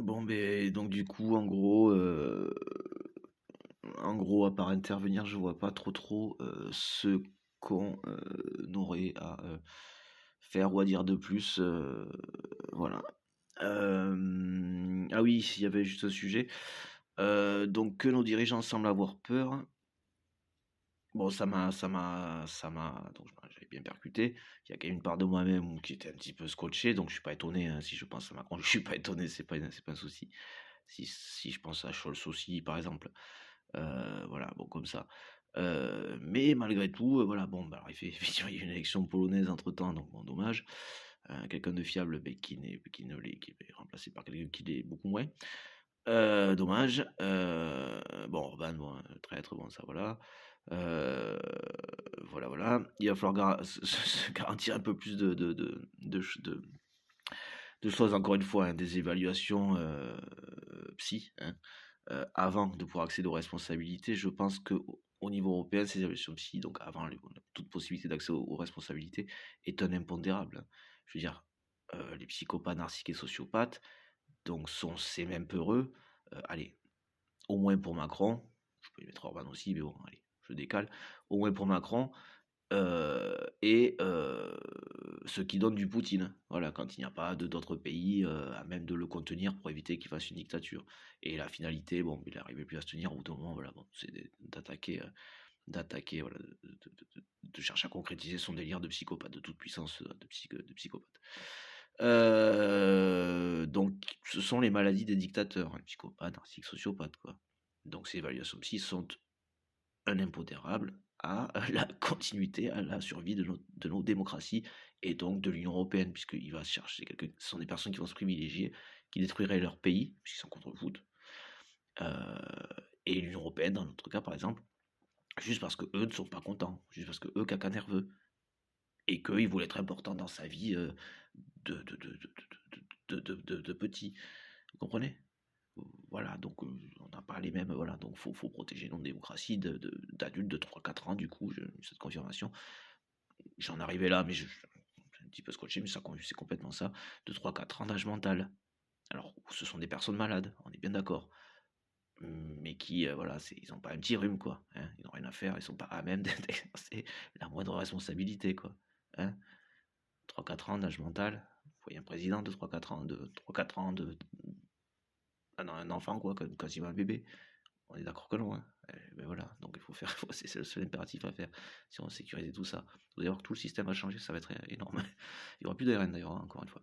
Bon, ben donc du coup, en gros, à part intervenir, je vois pas trop ce qu'on aurait à faire ou à dire de plus. Voilà. Ah oui, il y avait juste un sujet. Donc que nos dirigeants semblent avoir peur. Bon, donc j'avais bien percuté. Il y a quand même une part de moi-même qui était un petit peu scotché, donc je suis pas étonné, hein, si je pense à Macron, je suis pas étonné, c'est pas un souci. Si je pense à Scholz aussi, par exemple, voilà, bon, comme ça. Mais malgré tout, voilà, bon, bah, alors, effectivement, il y a eu une élection polonaise entre-temps, donc bon, dommage. Quelqu'un de fiable, mais qui ne l'est, qui est remplacé par quelqu'un qui l'est beaucoup moins. Dommage. Bon, Orban, bon, traître, bon, ça, voilà. Heu, voilà. Il va falloir se garantir un peu plus de choses, encore une fois, hein, des évaluations, psy, hein, avant de pouvoir accéder aux responsabilités. Je pense qu'au niveau européen, ces évaluations psy, donc avant toute possibilité d'accès aux responsabilités, est un impondérable, hein. Je veux dire, les psychopathes, narcissiques et sociopathes, donc sont ces mêmes peureux, allez, au moins pour Macron, je peux y mettre Orban aussi, mais bon, allez, je décale, au moins pour Macron, et ceux qui donnent du Poutine. Voilà, quand il n'y a pas d'autres pays à même de le contenir pour éviter qu'il fasse une dictature. Et la finalité, bon, il n'arrivait plus à se tenir au bout d'un moment, voilà, bon, c'est d'attaquer, voilà, de chercher à concrétiser son délire de psychopathe, de toute puissance de psychopathe. Donc, ce sont les maladies des dictateurs, hein, psychopathe, narcissique, sociopathe, quoi. Donc, ces évaluations psy sont un impondérable à la continuité, à la survie de nos démocraties et donc de l'Union européenne, puisqu'il va chercher quelques, ce sont des personnes qui vont se privilégier, qui détruiraient leur pays, puisqu'ils sont contre le foot, et l'Union européenne, dans notre cas par exemple, juste parce que eux ne sont pas contents, juste parce que eux, caca nerveux, et qu'ils voulaient être importants dans sa vie de, de, de, de petit. Vous comprenez? Voilà, donc on n'a pas les mêmes. Voilà, donc faut protéger nos démocraties d'adultes de 3-4 ans, du coup, j'ai eu cette confirmation. J'en arrivais là, mais je suis un petit peu scotché, mais ça, c'est complètement ça. De 3-4 ans d'âge mental. Alors, ce sont des personnes malades, on est bien d'accord. Mais qui, voilà, ils n'ont pas un petit rhume, quoi. Hein, ils n'ont rien à faire, ils sont pas à même d'exercer la moindre responsabilité, quoi. Hein, 3-4 ans d'âge mental. Vous voyez un président de 3-4 ans, de 3-4 ans, un enfant, quoi, quasiment un bébé. On est d'accord que non, hein. Ben voilà, donc il faut faire, c'est le seul impératif à faire si on veut sécuriser tout ça. Vous allez voir que tout le système va changer, ça va être énorme. Il n'y aura plus d'ARN d'ailleurs, hein, encore une fois.